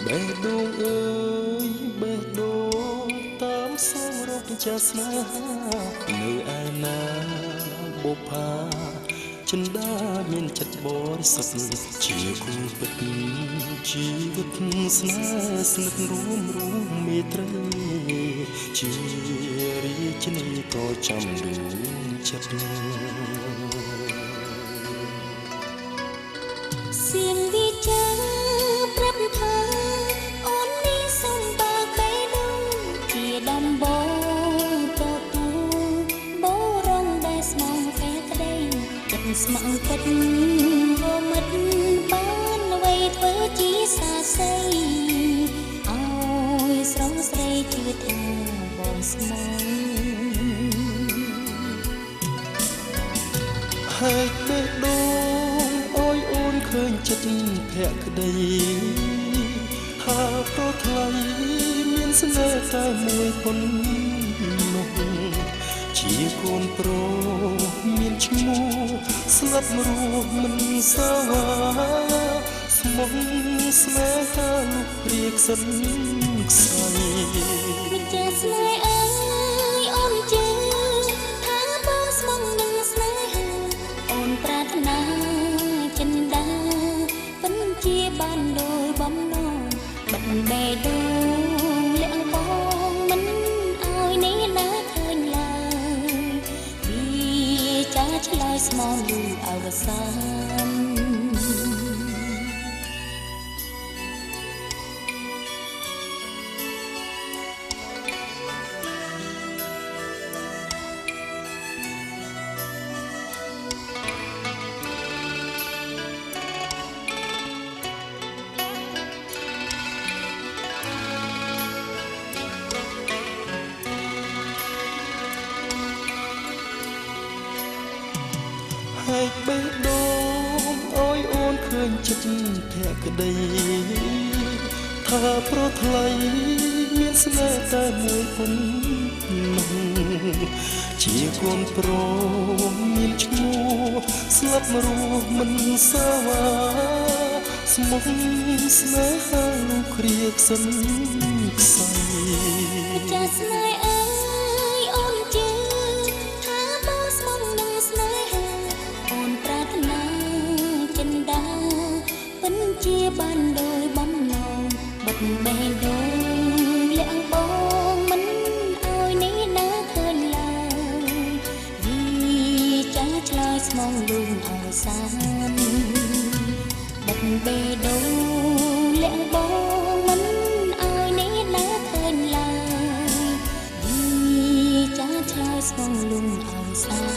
បេះដូងអើយបេះដូងតាមសងរកចាស់ស្នេហានៅឯណាបុប្ផាចិន្តាមានចិត្តបរិសុទ្ធជាគូពិតជីវិតស្នេហ៍ស្និទ្ធរួមមេត្រីជារាជនីក៏ចាំដួងចិត្តសៀងវិចាប្រាប់ថាអូននេះសុំបើបេះដូងជាដំបងទៅទូបរងដែលស្មងកែក្ដីចិត្តស្មងពិតរមិតបានអ្វីធ្វើជាសាស័យអើយស្រងស្រីជឿថាបងស្មងហើយបេះដូងអើយអូនឃើញចិត្តភក្តីហាប្រថ្លៃមានស្នេហ៍តែមួយប៉ុណ្ណោះជាកូនប្រុសមានឈ្មោះស្លាប់រស់មិនសាវាស្មងស្នេហាលោកព្រាកសិនខ្សែមិនចេះស្នេហ៍អើយអូនជឿថាបងស្មងនឹងស្នេហាអូនប្រាថ្នាចិន្តាពិនជាបានដោយបំណងបិទបេះដូងលាក់បងមិនឲ្យនេះណាឃើញឡើយវាចាឆ្លើយស្មងលឺអវសានហើយបេះដូងអើយអូនឃើញចិត្តភក្តីថាប្រថ្លៃមានស្នេហ៍តែមួយប៉ុណ្ណោះជាកូនប្រុសមានឈ្មោះស្លាប់រស់មិនសាវាស្មងស្នេហាលោកគ្រាកសិនខ្សែចាស់ស្នេហ៍អើយអូនជឿថាបងស្មងនឹងស្នេហាអូនប្រាថ្នាចិន្តាពិនជាបានដោយបំណងបិទបេះដូងលាក់បងមិនឲ្យនេះណាឃើញឡើយវាចាស់ឆ្លើយស្មងលូនអវសានបិទបេះដូងលាក់បងមិនឲ្យនេះណាឃើញឡើយវាចាស់ឆ្លើយស្មងលូនអវសាន